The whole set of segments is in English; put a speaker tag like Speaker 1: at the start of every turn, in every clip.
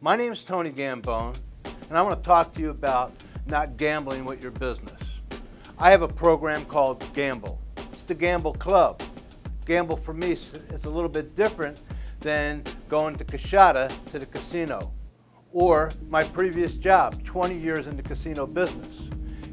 Speaker 1: My name is Tony Gambone, and I want to talk to you about not gambling with your business. I have a program called G.A.M.B.L.E. It's the G.A.M.B.L.E Club. Gamble for me is a little bit different than going to Cachada to the casino, or my previous job, 20 years in the casino business.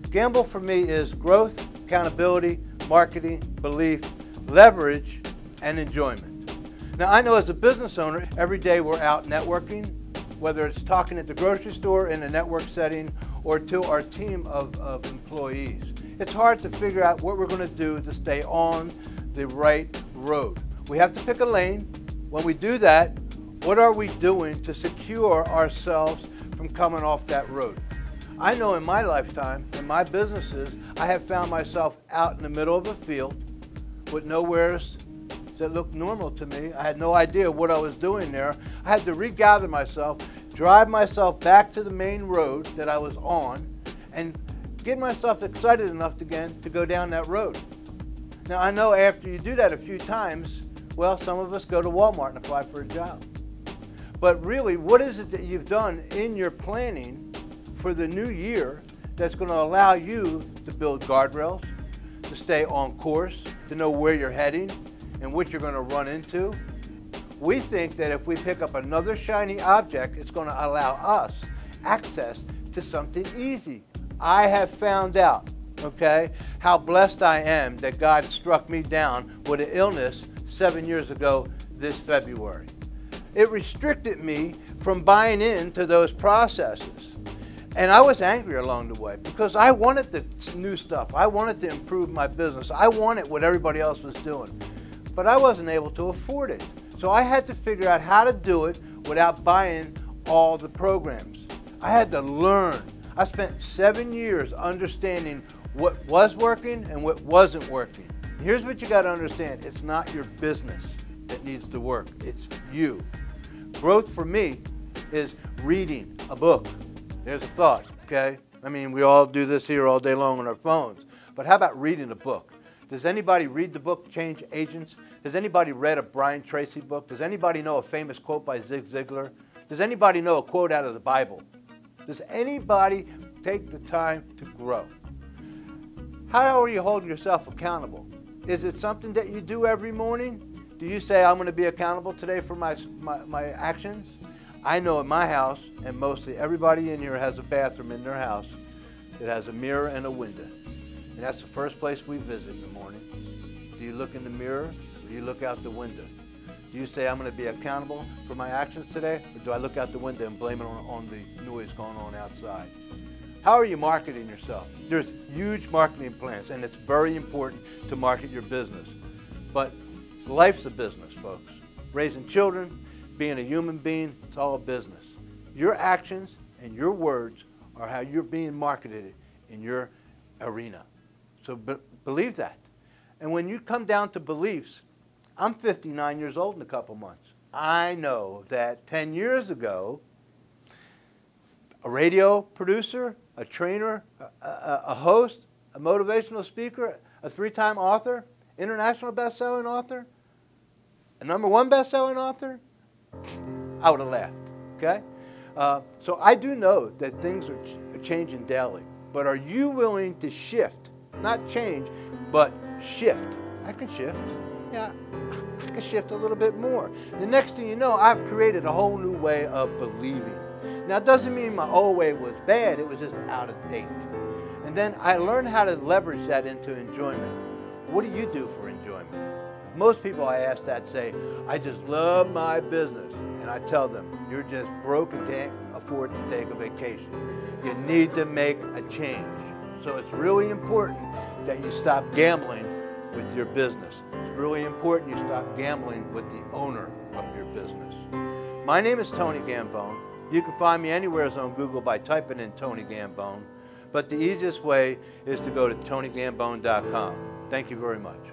Speaker 1: Gamble for me is growth, accountability, marketing, belief, leverage, and enjoyment. Now, I know as a business owner, every day we're out networking, whether it's talking at the grocery store in a network setting or to our team of employees. It's hard to figure out what we're going to do to stay on the right road. We have to pick a lane. When we do that, what are we doing to secure ourselves from coming off that road? I know in my lifetime, in my businesses, I have found myself out in the middle of a field with nowheres that looked normal to me. I had no idea what I was doing there. I had to regather myself, drive myself back to the main road that I was on, and get myself excited enough again to go down that road. Now, I know after you do that a few times, well, some of us go to Walmart and apply for a job. But really, what is it that you've done in your planning for the new year that's going to allow you to build guardrails, to stay on course, to know where you're heading and what you're going to run into? We think that if we pick up another shiny object, it's going to allow us access to something easy. I have found out, okay, how blessed I am that God struck me down with an illness 7 years ago this February. It restricted me from buying into those processes. And I was angry along the way because I wanted the new stuff. I wanted to improve my business. I wanted what everybody else was doing. But I wasn't able to afford it. So I had to figure out how to do it without buying all the programs. I had to learn. I spent 7 years understanding what was working and what wasn't working. Here's what you got to understand. It's not your business that needs to work. It's you. Growth for me is reading a book. There's a thought, okay? I mean, we all do this here all day long on our phones. But how about reading a book? Does anybody read the book Change Agents? Has anybody read a Brian Tracy book? Does anybody know a famous quote by Zig Ziglar? Does anybody know a quote out of the Bible? Does anybody take the time to grow? How are you holding yourself accountable? Is it something that you do every morning? Do you say, I'm going to be accountable today for my actions? I know in my house, and mostly everybody in here has a bathroom in their house that has a mirror and a window. And that's the first place we visit in the morning. Do you look in the mirror or do you look out the window? Do you say, I'm going to be accountable for my actions today? Or do I look out the window and blame it on the noise going on outside? How are you marketing yourself? There's huge marketing plans, and it's very important to market your business. But life's a business, folks. Raising children, being a human being, it's all a business. Your actions and your words are how you're being marketed in your arena. So believe that. And when you come down to beliefs, I'm 59 years old in a couple months. I know that 10 years ago, a radio producer, a trainer, a host, a motivational speaker, a 3-time author, international best-selling author, a #1 best-selling author, I would have laughed, okay? So I do know that things are changing daily, but are you willing to shift? Not change, but shift. I can shift. Yeah, I can shift a little bit more. The next thing you know, I've created a whole new way of believing. Now, it doesn't mean my old way was bad. It was just out of date. And then I learned how to leverage that into enjoyment. What do you do for enjoyment? Most people I ask that say, I just love my business. And I tell them, you're just broke and can't afford to take a vacation. You need to make a change. So it's really important that you stop gambling with your business. It's really important you stop gambling with the owner of your business. My name is Tony Gambone. You can find me anywhere on Google by typing in Tony Gambone. But the easiest way is to go to TonyGambone.com. Thank you very much.